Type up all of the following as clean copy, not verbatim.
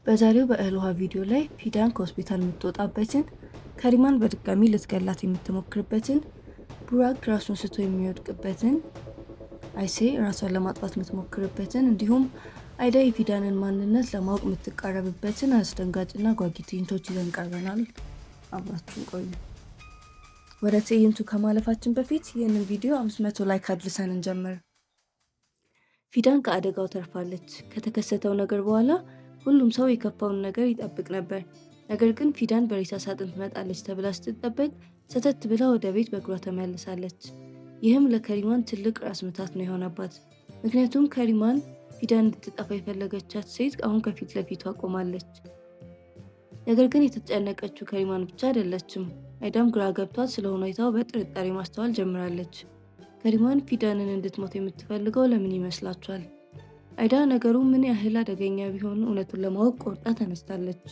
በዛሬው በእህል ውሃ ቪዲዮ ላይ ፊዳን ከሆስፒታል የምትወጣበትን፣ ከሪማን በድጋሚ ልትገላት የምትሞክርበትን፣ ቡራክ ራሱን ስቶ የሚወድቅበትን፣ አይሴ ራሷን ለማጥፋት የምትሞክርበትን እንዲሁም አይዳ የፊዳንን ማንነት ለማወቅ የምትቃረብበትን አስደንጋጭና ጓጊ ትዕይንቶች ይዘን ቀርበናል። አብራችሁን ቆዩ። ወደ ትዕይንቱ ከማለፋችን በፊት ይህንን ቪዲዮ 500 ላይክ አድርሰን እንጀምር። ፊዳን ከአደጋው ተርፋለች። ከተከሰተው ነገር በኋላ ሁሉም ሰው የከፋውን ነገር ይጠብቅ ነበር። ነገር ግን ፊዳን በሬሳ ሳጥን ትመጣለች ተብላ ስትጠበቅ ሰተት ብላ ወደ ቤት በእግሯ ተመልሳለች። ይህም ለከሪማን ትልቅ ራስ ምታት ነው የሆነባት። ምክንያቱም ከሪማን ፊዳን እንድትጠፋ የፈለገቻት ሴት አሁን ከፊት ለፊቷ ቆማለች። ነገር ግን የተጨነቀችው ከሪማን ብቻ አይደለችም። አይዳም ግራ ገብቷት ስለ ሁኔታው በጥርጣሬ ማስተዋል ጀምራለች። ከሪማን ፊዳንን እንድትሞት የምትፈልገው ለምን ይመስላችኋል? አይዳ ነገሩ ምን ያህል አደገኛ ቢሆን እውነቱን ለማወቅ ቆርጣ ተነስታለች።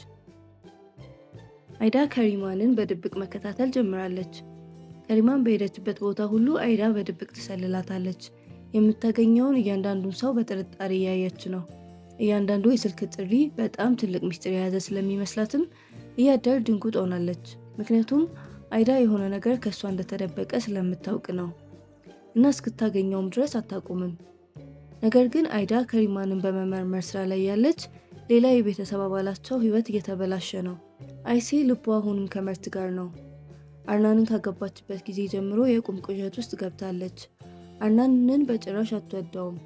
አይዳ ከሪማንን በድብቅ መከታተል ጀምራለች። ከሪማን በሄደችበት ቦታ ሁሉ አይዳ በድብቅ ትሰልላታለች። የምታገኘውን እያንዳንዱን ሰው በጥርጣሬ እያየች ነው። እያንዳንዱ የስልክ ጥሪ በጣም ትልቅ ሚስጥር የያዘ ስለሚመስላትም እያደር ድንጉጥ ሆናለች። ምክንያቱም አይዳ የሆነ ነገር ከእሷ እንደተደበቀ ስለምታውቅ ነው እና እስክታገኘውም ድረስ አታቁምም። ነገር ግን አይዳ ከሪማንን በመመርመር ስራ ላይ ያለች ሌላ የቤተሰብ አባላቸው ህይወት እየተበላሸ ነው። አይሴ ልቧ አሁንም ከመርት ጋር ነው። አርናንን ካገባችበት ጊዜ ጀምሮ የቁም ቅዠት ውስጥ ገብታለች። አርናንን በጭራሽ አትወደውም።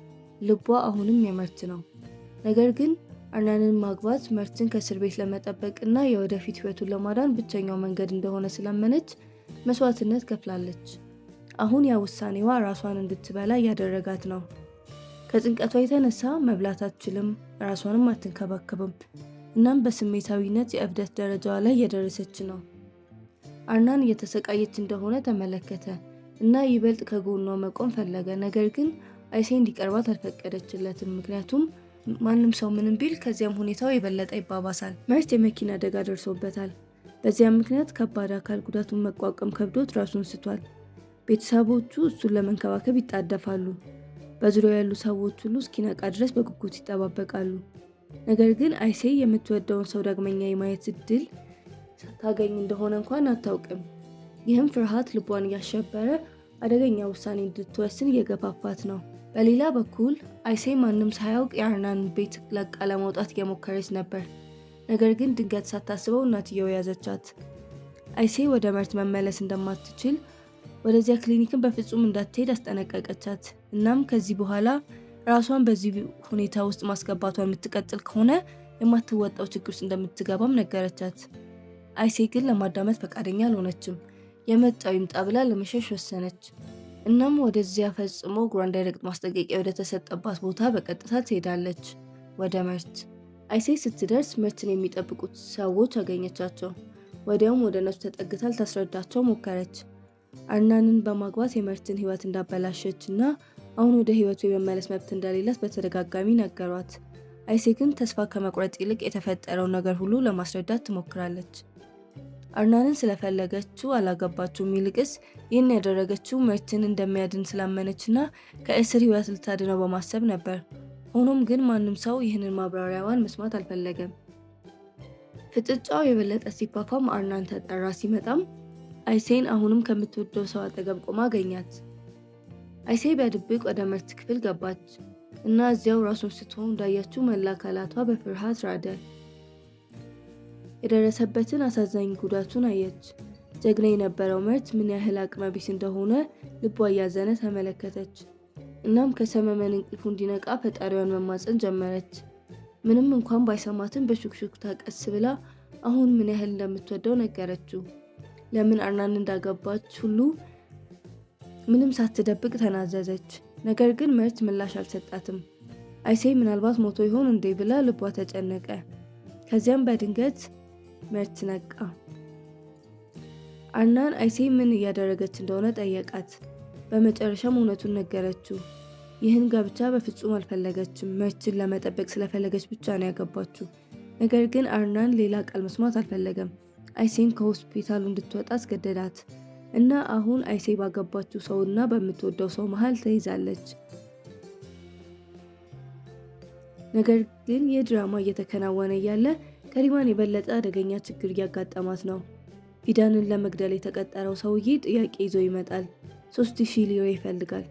ልቧ አሁንም የመርት ነው። ነገር ግን አርናንን ማግባት መርትን ከእስር ቤት ለመጠበቅ እና የወደፊት ህይወቱን ለማዳን ብቸኛው መንገድ እንደሆነ ስላመነች መስዋዕትነት ከፍላለች። አሁን ያ ውሳኔዋ ራሷን እንድትበላ እያደረጋት ነው። ከጭንቀቷ የተነሳ መብላት አትችልም፣ ራሷንም አትንከባከብም። እናም በስሜታዊነት የእብደት ደረጃዋ ላይ እየደረሰች ነው። አርናን እየተሰቃየች እንደሆነ ተመለከተ እና ይበልጥ ከጎኗ መቆም ፈለገ። ነገር ግን አይሴ እንዲቀርባት አልፈቀደችለትም። ምክንያቱም ማንም ሰው ምንም ቢል ከዚያም ሁኔታው የበለጠ ይባባሳል። መርት የመኪና አደጋ ደርሶበታል። በዚያም ምክንያት ከባድ አካል ጉዳቱን መቋቋም ከብዶት ራሱን ስቷል። ቤተሰቦቹ እሱን ለመንከባከብ ይጣደፋሉ። በዙሪያው ያሉ ሰዎች ሁሉ እስኪነቃ ድረስ በጉጉት ይጠባበቃሉ። ነገር ግን አይሴ የምትወደውን ሰው ዳግመኛ የማየት እድል ታገኝ እንደሆነ እንኳን አታውቅም። ይህም ፍርሃት ልቧን እያሸበረ አደገኛ ውሳኔ እንድትወስን እየገፋፋት ነው። በሌላ በኩል አይሴ ማንም ሳያውቅ የአርናን ቤት ለቃ ለመውጣት እየሞከረች ነበር። ነገር ግን ድንገት ሳታስበው እናትየው ያዘቻት። አይሴ ወደ መርት መመለስ እንደማትችል ወደዚያ ክሊኒክን በፍጹም እንዳትሄድ አስጠነቀቀቻት። እናም ከዚህ በኋላ ራሷን በዚህ ሁኔታ ውስጥ ማስገባቷ የምትቀጥል ከሆነ የማትወጣው ችግር ውስጥ እንደምትገባም ነገረቻት። አይሴ ግን ለማዳመጥ ፈቃደኛ አልሆነችም። የመጣው ይምጣ ብላ ለመሸሽ ወሰነች። እናም ወደዚያ ፈጽሞ እግሯ እንዳይረግጥ ማስጠንቀቂያ ወደ ተሰጠባት ቦታ በቀጥታ ትሄዳለች፣ ወደ መርት። አይሴ ስትደርስ መርትን የሚጠብቁት ሰዎች አገኘቻቸው። ወዲያውም ወደ እነሱ ተጠግታ ልታስረዳቸው ሞከረች። አርናንን በማግባት የመርትን ህይወት እንዳበላሸች እና አሁን ወደ ህይወቱ የመመለስ መብት እንደሌላት በተደጋጋሚ ነገሯት። አይሴ ግን ተስፋ ከመቁረጥ ይልቅ የተፈጠረውን ነገር ሁሉ ለማስረዳት ትሞክራለች። አርናንን ስለፈለገችው አላገባችውም። ይልቅስ ይህን ያደረገችው መርትን እንደሚያድን ስላመነች እና ከእስር ህይወት ልታድነው በማሰብ ነበር። ሆኖም ግን ማንም ሰው ይህንን ማብራሪያዋን መስማት አልፈለገም። ፍጥጫው የበለጠ ሲፋፋም አርናን ተጠራ። ሲመጣም አይሴን አሁንም ከምትወደው ሰው አጠገብ ቆማ አገኛት። አይሴ በድብቅ ወደ መርት ክፍል ገባች እና እዚያው ራሱን ስቶ እንዳያችው መላ አካላቷ በፍርሃት ራደ። የደረሰበትን አሳዛኝ ጉዳቱን አየች። ጀግና የነበረው መርት ምን ያህል አቅመ ቢስ እንደሆነ ልቧ እያዘነ ተመለከተች። እናም ከሰመመን እንቅልፉ እንዲነቃ ፈጣሪዋን መማፀን ጀመረች። ምንም እንኳን ባይሰማትም በሹክሹክታ ቀስ ብላ አሁን ምን ያህል እንደምትወደው ነገረችው። ለምን አርናን እንዳገባች ሁሉ ምንም ሳትደብቅ ተናዘዘች። ነገር ግን መርት ምላሽ አልሰጣትም። አይሴ ምናልባት ሞቶ ይሆን እንዴ ብላ ልቧ ተጨነቀ። ከዚያም በድንገት መርት ነቃ። አርናን አይሴ ምን እያደረገች እንደሆነ ጠየቃት። በመጨረሻም እውነቱን ነገረችው። ይህን ጋብቻ በፍጹም አልፈለገችም። መርትን ለመጠበቅ ስለፈለገች ብቻ ነው ያገባችው። ነገር ግን አርናን ሌላ ቃል መስማት አልፈለገም። አይሴን ከሆስፒታሉ እንድትወጣ አስገደዳት እና አሁን አይሴ ባገባችው ሰው እና በምትወደው ሰው መሃል ተይዛለች። ነገር ግን የድራማ እየተከናወነ እያለ ከሪማን የበለጠ አደገኛ ችግር እያጋጠማት ነው። ፊዳንን ለመግደል የተቀጠረው ሰውዬ ጥያቄ ይዞ ይመጣል። 3000 ሊሬ ይፈልጋል።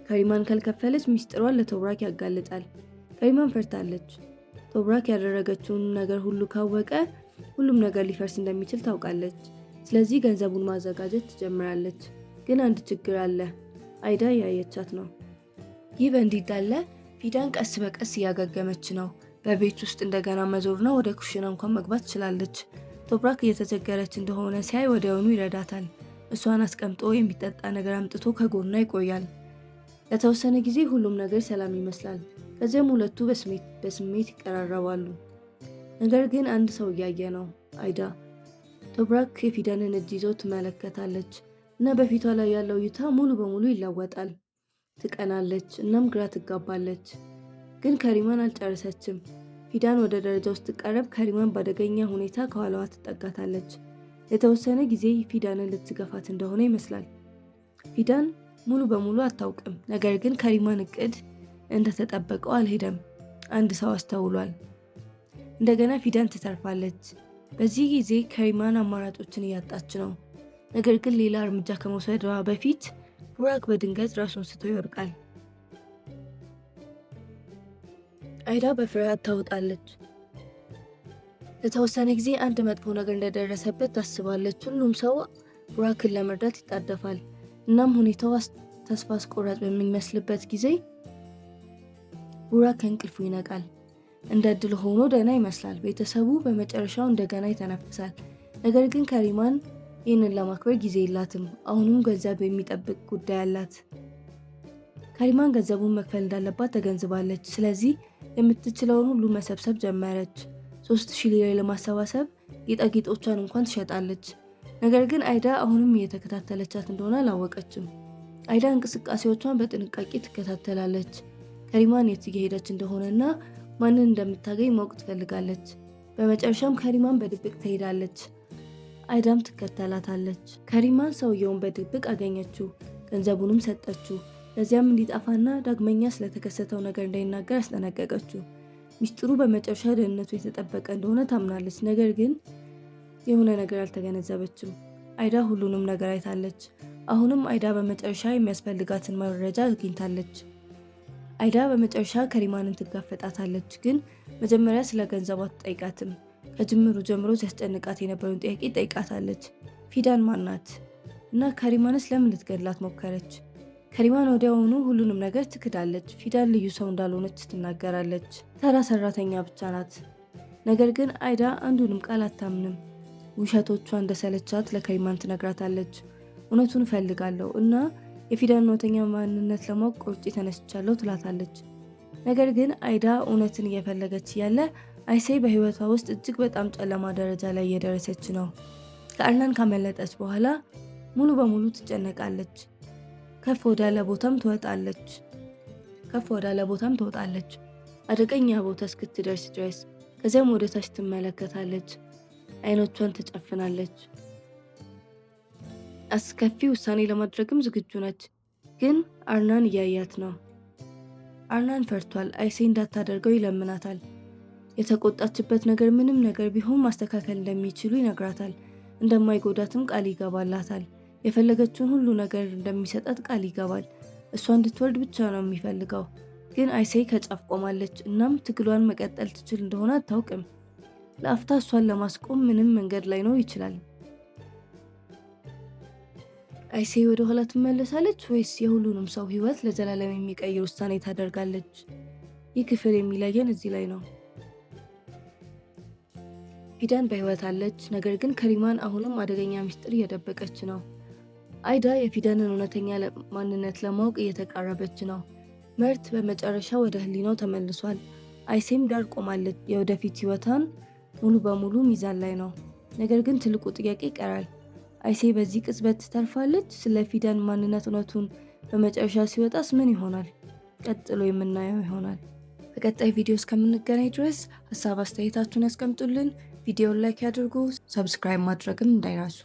ከሪማን ካልከፈለች ሚስጥሯን ለቶብራክ ያጋልጣል። ከሪማን ፈርታለች። ቶብራክ ያደረገችውን ነገር ሁሉ ካወቀ ሁሉም ነገር ሊፈርስ እንደሚችል ታውቃለች። ስለዚህ ገንዘቡን ማዘጋጀት ትጀምራለች። ግን አንድ ችግር አለ። አይዳ እያየቻት ነው። ይህ በእንዲህ እንዳለ ፊዳን ቀስ በቀስ እያገገመች ነው። በቤት ውስጥ እንደገና መዞርና ወደ ኩሽና እንኳን መግባት ትችላለች። ቶብራክ እየተቸገረች እንደሆነ ሲያይ ወዲያውኑ ይረዳታል። እሷን አስቀምጦ የሚጠጣ ነገር አምጥቶ ከጎኗ ይቆያል። ለተወሰነ ጊዜ ሁሉም ነገር ሰላም ይመስላል። ከዚያም ሁለቱ በስሜት ይቀራረባሉ። ነገር ግን አንድ ሰው እያየ ነው። አይዳ። ቶብራክ የፊዳንን እጅ ይዞ ትመለከታለች እና በፊቷ ላይ ያለው እይታ ሙሉ በሙሉ ይለወጣል። ትቀናለች እናም ግራ ትጋባለች። ግን ከሪማን አልጨረሰችም። ፊዳን ወደ ደረጃው ስትቀርብ ከሪማን በአደገኛ ሁኔታ ከኋላዋ ትጠጋታለች። የተወሰነ ጊዜ ፊዳንን ልትገፋት እንደሆነ ይመስላል። ፊዳን ሙሉ በሙሉ አታውቅም። ነገር ግን ከሪማን እቅድ እንደተጠበቀው አልሄደም። አንድ ሰው አስተውሏል። እንደገና ፊዳን ትተርፋለች። በዚህ ጊዜ ከሪማን አማራጮችን እያጣች ነው። ነገር ግን ሌላ እርምጃ ከመውሰዷ በፊት ቡራክ በድንገት ራሱን ስቶ ይወድቃል። አይዳ በፍርሃት ታውጣለች። ለተወሰነ ጊዜ አንድ መጥፎ ነገር እንደደረሰበት ታስባለች። ሁሉም ሰው ቡራክን ለመርዳት ይጣደፋል። እናም ሁኔታው ተስፋ አስቆራጭ በሚመስልበት ጊዜ ቡራክ ከእንቅልፉ ይነቃል። እንደ እድል ሆኖ ደህና ይመስላል። ቤተሰቡ በመጨረሻው እንደገና ይተነፍሳል። ነገር ግን ከሪማን ይህንን ለማክበር ጊዜ የላትም። አሁንም ገንዘብ የሚጠብቅ ጉዳይ አላት። ከሪማን ገንዘቡን መክፈል እንዳለባት ተገንዝባለች። ስለዚህ የምትችለውን ሁሉ መሰብሰብ ጀመረች። 3000 ሊሬ ለማሰባሰብ ጌጣጌጦቿን እንኳን ትሸጣለች። ነገር ግን አይዳ አሁንም እየተከታተለቻት እንደሆነ አላወቀችም። አይዳ እንቅስቃሴዎቿን በጥንቃቄ ትከታተላለች። ከሪማን የት እየሄደች እንደሆነና ማንን እንደምታገኝ ማወቅ ትፈልጋለች። በመጨረሻም ከሪማን በድብቅ ትሄዳለች። አይዳም ትከተላታለች። ከሪማን ሰውየውን በድብቅ አገኘችው፣ ገንዘቡንም ሰጠችው። ለዚያም እንዲጠፋና ዳግመኛ ስለተከሰተው ነገር እንዳይናገር አስጠነቀቀችው። ሚስጥሩ በመጨረሻ ደህንነቱ የተጠበቀ እንደሆነ ታምናለች። ነገር ግን የሆነ ነገር አልተገነዘበችም። አይዳ ሁሉንም ነገር አይታለች። አሁንም አይዳ በመጨረሻ የሚያስፈልጋትን መረጃ አግኝታለች። አይዳ በመጨረሻ ከሪማንን ትጋፈጣታለች። ግን መጀመሪያ ስለ ገንዘቧ ትጠይቃትም። ከጅምሩ ጀምሮ ሲያስጨንቃት የነበረውን ጥያቄ ጠይቃታለች። ፊዳን ማናት? እና ከሪማንስ ለምን ልትገድላት ሞከረች? ከሪማን ወዲያውኑ ሁሉንም ነገር ትክዳለች። ፊዳን ልዩ ሰው እንዳልሆነች ትናገራለች። ተራ ሰራተኛ ብቻ ናት። ነገር ግን አይዳ አንዱንም ቃል አታምንም። ውሸቶቿ እንደሰለቻት ለከሪማን ትነግራታለች። እውነቱን እፈልጋለሁ እና የፊዳን እውነተኛ ማንነት ለማወቅ ቆርጬ ተነስቻለሁ ትላታለች። ነገር ግን አይዳ እውነትን እየፈለገች ያለ አይሴ በህይወቷ ውስጥ እጅግ በጣም ጨለማ ደረጃ ላይ እየደረሰች ነው። ከአርናን ካመለጠች በኋላ ሙሉ በሙሉ ትጨነቃለች። ከፍ ወዳለ ቦታም ትወጣለች። አደገኛ ቦታ እስክትደርስ ድረስ። ከዚያም ወደ ታች ትመለከታለች። አይኖቿን ትጨፍናለች። አስከፊ ውሳኔ ለማድረግም ዝግጁ ነች። ግን አርናን እያያት ነው። አርናን ፈርቷል። አይሴ እንዳታደርገው ይለምናታል። የተቆጣችበት ነገር ምንም ነገር ቢሆን ማስተካከል እንደሚችሉ ይነግራታል። እንደማይጎዳትም ቃል ይገባላታል። የፈለገችውን ሁሉ ነገር እንደሚሰጣት ቃል ይገባል። እሷ እንድትወርድ ብቻ ነው የሚፈልገው። ግን አይሴ ከጫፍ ቆማለች። እናም ትግሏን መቀጠል ትችል እንደሆነ አታውቅም። ለአፍታ እሷን ለማስቆም ምንም መንገድ ላይኖር ይችላል። አይሴ ወደ ኋላ ትመለሳለች ወይስ የሁሉንም ሰው ህይወት ለዘላለም የሚቀይር ውሳኔ ታደርጋለች? ይህ ክፍል የሚለየን እዚህ ላይ ነው። ፊዳን በህይወት አለች። ነገር ግን ከሪማን አሁንም አደገኛ ሚስጥር እየደበቀች ነው። አይዳ የፊዳንን እውነተኛ ማንነት ለማወቅ እየተቃረበች ነው። መርት በመጨረሻ ወደ ህሊናው ተመልሷል። አይሴም ዳር ቆማለች። የወደፊት ህይወቷን ሙሉ በሙሉ ሚዛን ላይ ነው። ነገር ግን ትልቁ ጥያቄ ይቀራል። አይሴ በዚህ ቅጽበት ትተርፋለች? ስለ ፊዳን ማንነት እውነቱን በመጨረሻ ሲወጣስ ምን ይሆናል? ቀጥሎ የምናየው ይሆናል። በቀጣይ ቪዲዮ እስከምንገናኝ ድረስ ሀሳብ አስተያየታችሁን ያስቀምጡልን። ቪዲዮን ላይክ ያድርጉ። ሰብስክራይብ ማድረግም እንዳይረሱ።